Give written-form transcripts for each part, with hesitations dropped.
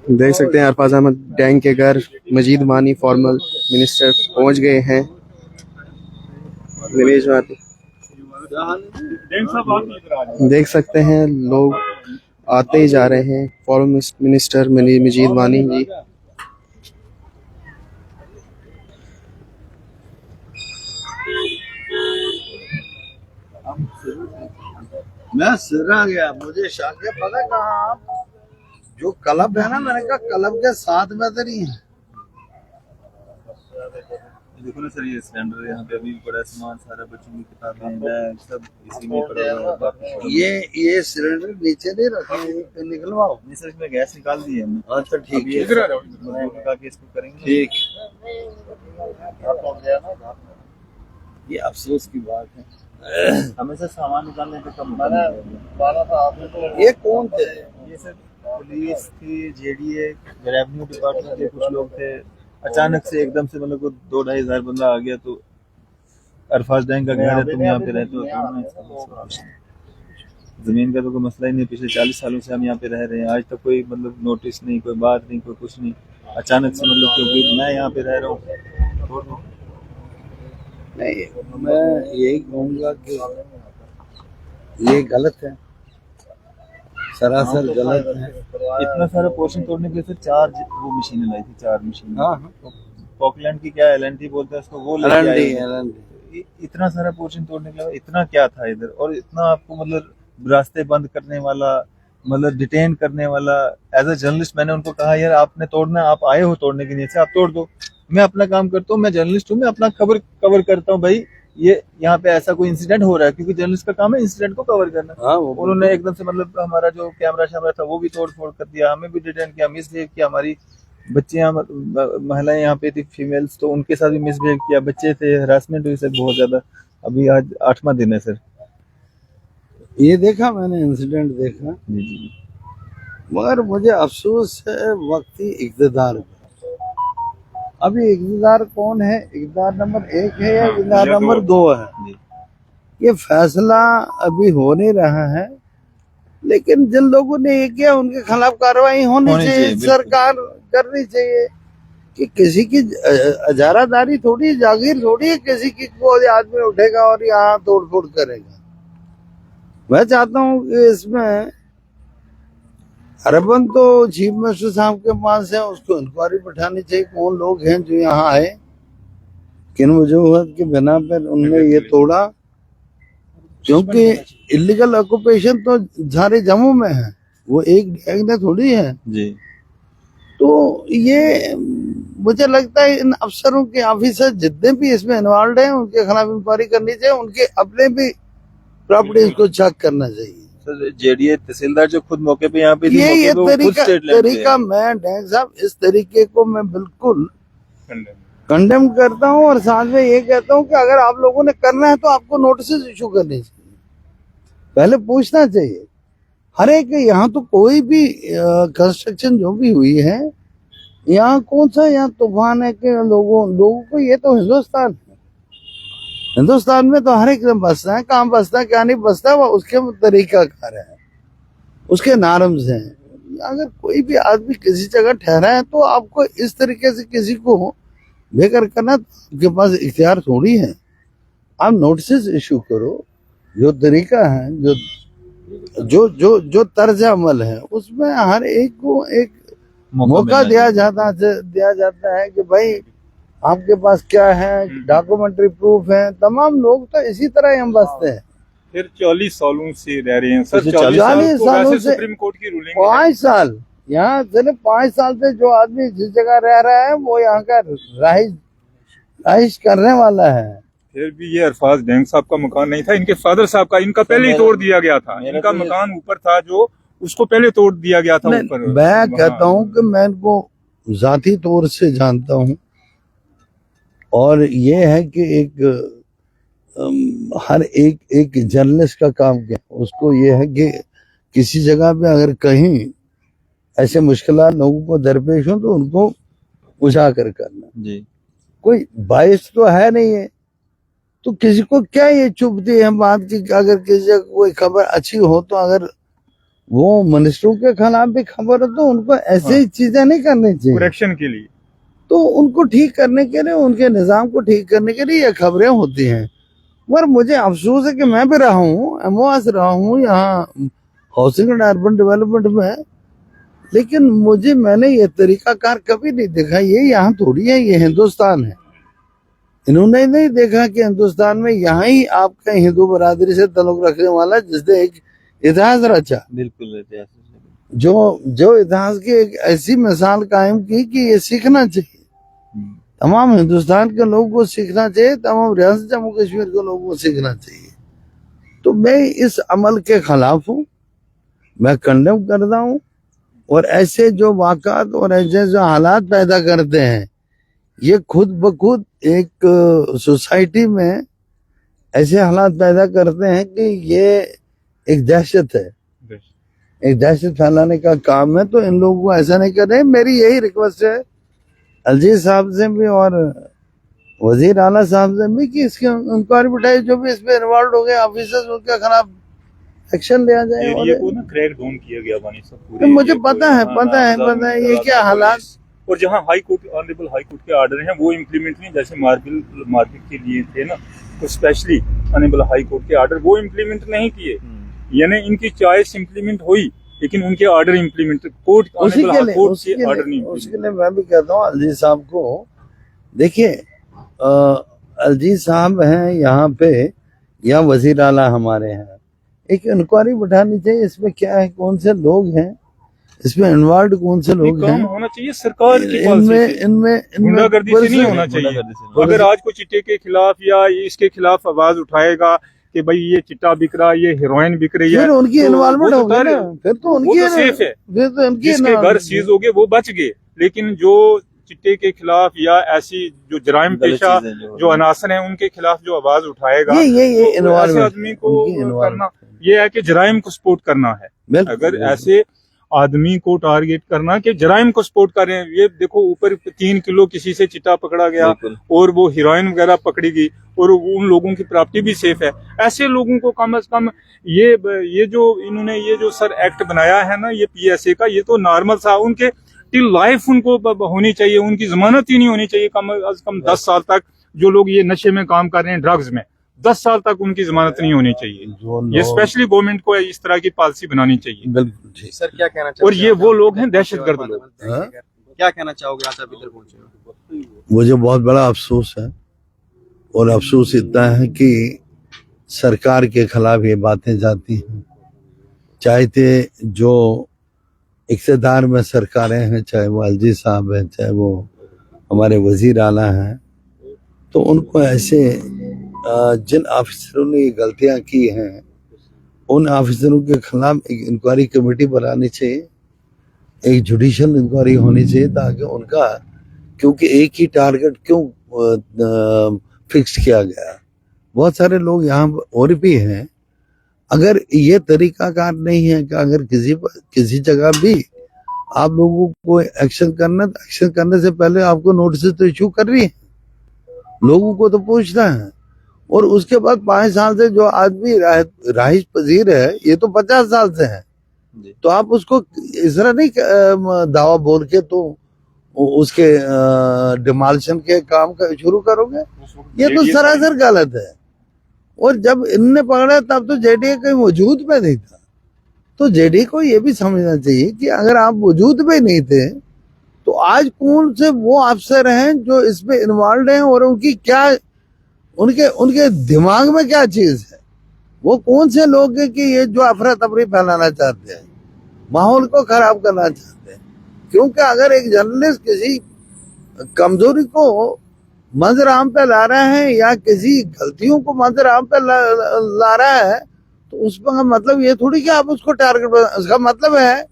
देख सकते हैं अरफाज अहमद डैंग के घर मजीद वानी फॉर्मल मिनिस्टर पहुंच गए हैं। दिनेश वानी देख सकते हैं लोग आते ही जा रहे हैं। फॉरेन मिनिस्टर मजीद वानी जी मैं सिरा गया, मुझे शक है, पता कहाँ आप जो क्लब है ना, मैंने कहा क्लब के साथ में तो नहीं है। देखो ना सर, ये सिलेंडर यहाँ पे अभी पड़ा, सामान सारा, बच्चों की किताबें बैग सब इसी में पड़ा हुआ है। ये सिलेंडर नीचे नहीं रखे, पे निकलवाओ। नहीं सर, इसमें गैस निकाल दी है हमने। अच्छा ठीक है, लगा के इसको करेंगे। ठीक। ये अफसोस की बात है, हमेशा सामान निकालने पे कम। ये कौन थे? ये सर पुलिस थी, जेडीए, रेवेन्यू डिपार्टमेंट के कुछ लोग थे। अचानक से एकदम से मतलब को 2-2.5 हज़ार बंदा आ गया। तो अरफाज डैंग का घर है, तुम यहाँ पे रहते हो, जमीन का तो कोई मसला ही नहीं। पिछले 40 सालों से हम यहाँ पे रह रहे हैं, आज तक कोई मतलब नोटिस नहीं, कोई बात नहीं, कोई कुछ नहीं। अचानक से मतलब क्योंकि मैं यहाँ पे रह रहा हूँ। नहीं, मैं यही कहूँगा कि ये गलत है, सरासर गलत है। इतना सारा पोर्शन तोड़ने के लिए फिर 4 वो मशीनें लाई थी, 4 मशीनें। हाँ, पॉकलैंड की क्या एलएनटी बोलते हैं उसको, वो लेके आए। इतना सारा पोर्शन तोड़ने के लिए इतना क्या था इधर, और इतना आपको मतलब रास्ते बंद करने वाला, मतलब डिटेन करने वाला। एज अ जर्नलिस्ट मैंने उनको कहा, यार आपने तोड़ना, आप आए हो तोड़ने के लिए से, आप तोड़ दो। मैं अपना काम करता हूँ, मैं जर्नलिस्ट हूँ, मैं अपना खबर कवर करता हूँ भाई। ये यहाँ पे ऐसा कोई इंसिडेंट हो रहा है, क्योंकि जर्नलिस्ट का काम है इंसिडेंट को कवर करना। उन्होंने एकदम से मतलब हमारा जो कैमरा शैमरा था वो भी तोड़ फोड़ कर दिया, हमें भी डिटेन किया, मिसबिहेव किया। हमारी बच्चियां, महिलाएं यहाँ पे थी, फीमेल्स, तो उनके साथ भी मिसबिहेव किया। बच्चे थे, हरासमेंट हुई सर बहुत ज्यादा। अभी आज 8वां दिन है सर। ये देखा मैंने, इंसिडेंट देखा जी जी। मगर मुझे अफसोस है वक्ती इक़्तिदार पे। अभी इक़्तिदार कौन है, इक़्तिदार नंबर 1 है या इक़्तिदार नंबर 2 है, ये फैसला अभी हो नहीं रहा है। लेकिन जिन लोगों ने ये किया उनके खिलाफ कार्रवाई होनी चाहिए, सरकार करनी चाहिए। कि किसी की अजारादारी थोड़ी, जागीर थोड़ी है किसी की, कोई आदमी उठेगा और यहाँ तोड़ फोड़ करेगा। मैं चाहता हूँ कि इसमें अरबन तो चीफ मिनिस्टर साहब के पास है, उसको इंक्वायरी बैठानी चाहिए, कौन लोग हैं जो यहाँ आए, किन वजूहत के बिना पर उनने ये तोड़ा। क्योंकि इलीगल ऑक्यूपेशन तो सारे जम्मू में है, वो एक ने थोड़ी है जी। तो ये मुझे लगता है इन अफसरों के ऑफिसर जितने भी इसमें इन्वॉल्व हैं उनके खिलाफ इंक्वायरी करनी चाहिए, उनके अपने भी प्रॉपर्टीज को चेक करना चाहिए। सर जेडीए तहसीलदार जो खुद मौके पे यहाँ पे थी, ये तरीका मैं डैंग साहब, इस तरीके को मैं बिल्कुल कंडेम करता हूँ। और साथ में ये कहता हूँ कि अगर आप लोगों ने करना है तो आपको नोटिस इशू करने चाहिए, पहले पूछना चाहिए हर एक। यहाँ तो कोई भी कंस्ट्रक्शन जो भी हुई है, यहाँ कौन सा यहाँ तूफान है कि लोगों को, ये तो हिंदुस्तान है, हिंदुस्तान में तो हर एक बसता है, कहाँ बसता है क्या नहीं बसता है, वो उसके तरीका कार है, उसके नार्म्स हैं। अगर कोई भी आदमी किसी जगह ठहरा है तो आपको इस तरीके से किसी को बेकार करना, आपके पास इख्तियार थोड़ी है। आप नोटिस इशू करो, जो तरीका है, जो तर्ज अमल है, उसमें हर एक को एक मौका दिया जाता है कि भाई आपके पास क्या है, डॉक्यूमेंट्री प्रूफ है। तमाम लोग तो इसी तरह हम बसते हैं। फिर 40 सालों से रह रहे हैं सर, 40 सालों से, सुप्रीम कोर्ट की रूलिंग 5 साल यहाँ, सिर्फ 5 साल से जो आदमी जिस जगह रह रहा है वो यहाँ का रहाइश करने वाला है। फिर भी ये अरफाज डैंग साहब का मकान नहीं था, इनके फादर साहब का, इनका पहले ही तोड़ दिया गया था। इनका मकान ऊपर था जो, उसको पहले तोड़ दिया गया था ऊपर। मैं कहता हूँ कि मैं इनको जाती तौर से जानता हूँ, और ये है कि हर एक जर्नलिस्ट का काम क्या, उसको ये है कि किसी जगह पे अगर कहीं ऐसे मुश्किलात लोगों को दरपेश हो तो उनको उजागर करना जी। कोई बाइस तो है नहीं है, तो किसी को क्या ये चुभती है बात की, अगर किसी जगह कोई खबर अच्छी हो तो अगर वो मिनिस्टरों के खिलाफ भी खबर है तो उनको ऐसी चीजें नहीं करनी चाहिए। करेक्शन के लिए तो उनको ठीक करने के लिए, उनके निजाम को ठीक करने के लिए ये खबरें होती हैं। मगर मुझे अफसोस है कि मैं भी रहा हूँ, एमओएस रहा हूँ यहाँ हाउसिंग एंड अर्बन डेवलपमेंट में, लेकिन मैंने ये तरीकाकार कभी नहीं देखा। ये यहाँ थोड़ी है, ये हिंदुस्तान है। इन्होंने नहीं देखा कि हिंदुस्तान में यहाँ ही आपका हिंदू बरादरी से ताल्लुक रखने वाला जिसने एक इतिहास रचा, बिल्कुल इतिहास जो इतिहास की एक ऐसी मिसाल कायम की कि ये सीखना चाहिए, तमाम हिंदुस्तान के लोगों को सीखना चाहिए, तमाम रियासत जम्मू कश्मीर के लोगों को सीखना चाहिए। तो मैं इस अमल के खिलाफ हूँ, मैं कंडेम करता हूँ। और ऐसे जो वाक़ात और ऐसे जो हालात पैदा करते हैं, ये खुद ब खुद एक सोसाइटी में ऐसे हालात पैदा करते हैं कि ये एक दहशत है, एक दहशत फैलाने का काम है। तो इन लोगों को ऐसा नहीं करें। मेरी यही रिक्वेस्ट है अलजीज साहब से भी और वजीर आला साहब से भी कि इसकी इंक्वायरी बिठाई, जो भी इसमें इन्वॉल्व हो गए ऑफिसर्स उनके खिलाफ एक्शन लिया जाए। एरिया को ना क्रैक डाउन किया गया बानी सब पूरे। तो मुझे पता है ये क्या हालात। और जहाँ high court, honourable high court के ऑर्डर हैं वो इम्प्लीमेंट नहीं, जैसे मार्केट के लिए थे ना, तो स्पेशली ऑनरेबल हाई कोर्ट के ऑर्डर वो इम्प्लीमेंट नहीं किए। यानी इनकी चॉइस इम्प्लीमेंट हुई लेकिन उनके ऑर्डर इम्प्लीमेंट कोर्ट के ऑर्डर नहीं। उसके लिए मैं भी कहता हूँ अलजीज साहब को, देखिए अलजीज साहब हैं यहाँ पे या वजीर आला हमारे हैं, एक इंक्वायरी बिठानी चाहिए। इसमें क्या है, कौन से लोग हैं इसमें इन्वॉल्व, कौन से लोग हैं। होना चाहिए सरकार की इनमें गुंडागर्दी से नहीं होना चाहिए। अगर आज को चिट्टे के खिलाफ या इसके खिलाफ आवाज उठाएगा कि भाई ये चिट्टा बिक रहा है, ये हेरोइन बिक रही है, फिर उनकी इन्वॉल्वमेंट तो होगी ना, फिर तो उनकी सेफ है। फिर तो उनकी जिसके घर सीज हो गए वो बच गए। लेकिन जो चिट्टे के खिलाफ या ऐसी जो जराइम पेशा जो अनासर हैं उनके खिलाफ जो आवाज उठाएगा, ये तो ऐसे आदमी को करना ये है कि जराइम को सपोर्ट करना है। अगर ऐसे आदमी को टारगेट करना कि जराइम को सपोर्ट कर रहे हैं, ये देखो ऊपर 3 किलो किसी से चिट्टा पकड़ा गया और वो हीरोइन वगैरह पकड़ी गई और उन लोगों की प्रॉपर्टी भी सेफ है। ऐसे लोगों को कम से कम ये जो इन्होंने ये जो सर एक्ट बनाया है ना, ये PSA का, ये तो नॉर्मल सा उनके टिल लाइफ उनको होनी चाहिए, उनकी जमानत ही नहीं होनी चाहिए। कम से कम 10 साल तक जो लोग ये नशे में काम कर रहे हैं, ड्रग्स में, 10 साल तक उनकी जमानत नहीं होनी चाहिए। ये स्पेशली गवर्नमेंट को इस तरह की पॉलिसी बनानी चाहिए। बिल्कुल ठीक। सर क्या कहना चाहोगे? और ये वो लोग हैं दहशतगर्द लोग। क्या कहना चाहोगे आज आप इधर पहुंचे? मुझे बहुत बड़ा अफसोस है और अफसोस इतना है कि सरकार के खिलाफ ये बातें जाती हैं, चाहे जो इक़्तिदार में सरकारें हैं, चाहे वो अलजीज साहब हैं, चाहे वो हमारे वजीर आला हैं, तो उनको ऐसे जिन ऑफिसरों ने ये गलतियां की हैं उन ऑफिसरों के खिलाफ एक इंक्वायरी कमेटी बनानी चाहिए, एक जुडिशियल इंक्वायरी होनी चाहिए, ताकि उनका, क्योंकि एक ही टारगेट क्यों फिक्स किया गया। बहुत सारे लोग यहाँ और भी हैं। अगर ये तरीकाकार नहीं है कि अगर किसी जगह भी आप लोगों को एक्शन करना, तो एक्शन करने से पहले आपको नोटिस तो इशू कर रही है, लोगों को तो पूछना है। और उसके बाद 5 साल से जो आदमी राहिश पजीर है, ये तो 50 साल से है, तो आप उसको इस तरह नहीं दावा बोल के तो उसके डिमोलिशन के काम का शुरू करोगे, ये तो सरासर गलत है। और जब इनने पकड़ा तब तो जेडीए कहीं वजूद में नहीं था, तो जेडीए को ये भी समझना चाहिए कि अगर आप वजूद में नहीं थे तो आज कौन से वो अफसर हैं जो इसमें इन्वॉल्व हैं और उनकी क्या, उनके दिमाग में क्या चीज है, वो कौन से लोग हैं कि ये जो अफरा तफरी फैलाना चाहते हैं, माहौल को खराब करना चाहते हैं। क्योंकि अगर एक जर्नलिस्ट किसी कमजोरी को मंजर आम पे ला रहा है या किसी गलतियों को मंजर आम पे ला रहा है, तो उसका मतलब ये थोड़ी कि आप उसको टारगेट, उसका मतलब है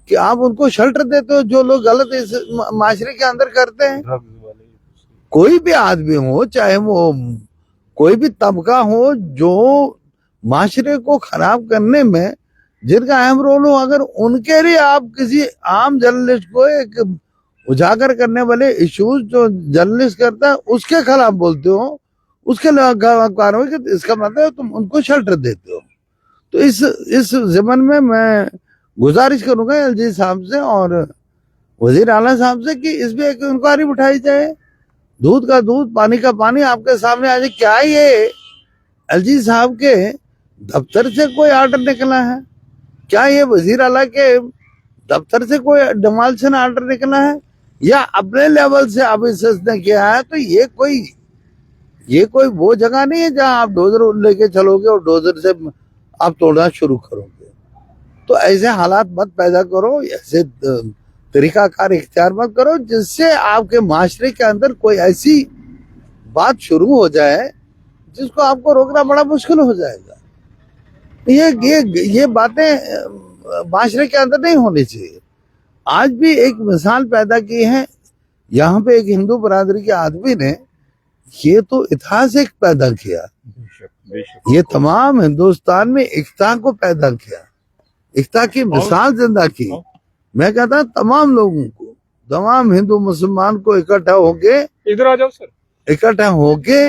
कि आप उनको शेल्टर देते हो जो लोग गलत इस माशरे के अंदर करते हैं। कोई भी आदमी हो, चाहे वो कोई भी तबका हो, जो माशरे को खराब करने में जिनका अहम रोल हो, अगर उनके लिए आप किसी आम जर्नलिस्ट को एक उजागर करने वाले इश्यूज जो जर्नलिस्ट करता है उसके खिलाफ बोलते हो, उसके कार्रवाई के, इसका मतलब तुम उनको शेल्टर देते हो। तो इस ज़मन में मैं गुजारिश करूंगा एलजी साहब से और वजीर आला साहब से कि इस पे एक इंक्वायरी उठाई जाए। दूध का दूध, पानी का पानी आपके सामने आ जाए। क्या ये एलजी साहब के दफ्तर से कोई ऑर्डर निकला है? क्या ये वजीर आला के दफ्तर से कोई डिमोलिशन ऑर्डर निकला है, या अपने लेवल से ऑफिसर्स ने किया है? तो ये कोई वो जगह नहीं है जहां आप डोजर लेके चलोगे और डोजर से आप तोड़ना शुरू करोगे। तो ऐसे हालात मत पैदा करो, ऐसे तरीकाकार इख्तियार मत करो जिससे आपके माशरे के अंदर कोई ऐसी बात शुरू हो जाए जिसको आपको रोकना बड़ा मुश्किल हो जाएगा। ये बातें माशरे के अंदर नहीं होनी चाहिए। आज भी एक मिसाल पैदा की है, यहाँ पे एक हिंदू बरादरी के आदमी ने ये तो इतिहास एक पैदा किया, ये तमाम हिंदुस्तान में एकता को पैदा किया, एकता की मिसाल जिंदा की। मैं कहता तमाम लोगों को, तमाम हिंदू मुसलमान को इकट्ठा होके, इधर आ जाओ सर, इकट्ठा होके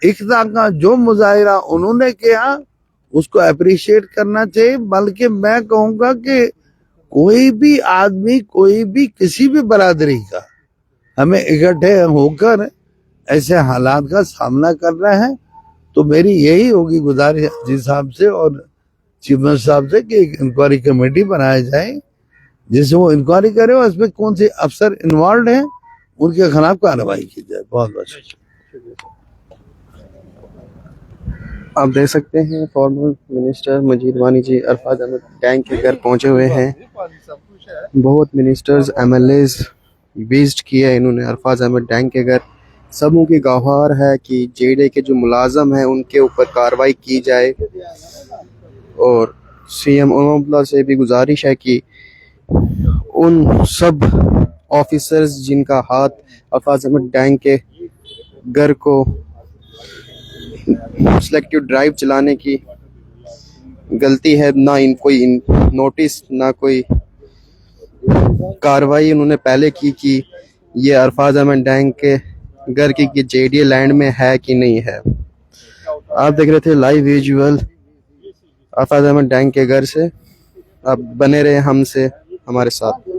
एकता का जो मुजाहिरा उन्होंने किया उसको अप्रिशिएट करना चाहिए। बल्कि मैं कहूंगा कि कोई भी आदमी, कोई भी किसी भी बरादरी का, हमें इकट्ठे होकर ऐसे हालात का सामना करना है। तो मेरी यही होगी गुजारिश जी साहब से और चीफ मिनिस्टर साहब से कि एक इंक्वायरी कमेटी बनाई जाए जिससे वो इंक्वायरी करे और इसमें कौन से अफसर इन्वॉल्व हैं उनके खिलाफ कार्रवाई की जाए। बहुत बहुत आप देख सकते हैं फॉर्मर मिनिस्टर मजीद वानी जी अरफाज अहमद टैंक के घर पहुंचे हुए हैं। बहुत मिनिस्टर्स एमएलएज विजिट किए इन्होंने अरफाज अहमद टैंक के घर। सबों की गुहार है कि जेडे के जो मुलाजम हैं उनके ऊपर कार्रवाई की जाए और सीएम ओम बिरला से भी गुजारिश है कि उन सब ऑफिसर्स जिनका हाथ अरफाज अहमद टैंक के घर को सिलेक्टिव ड्राइव चलाने की गलती है, ना इन कोई नोटिस ना कोई कार्रवाई उन्होंने पहले की कि ये अरफाज अहमद टैंक के घर की कि जेडीए लैंड में है कि नहीं है। आप देख रहे थे लाइव विजुअल अरफाज अहमद टैंक के घर से। आप बने रहे हमसे, हमारे साथ।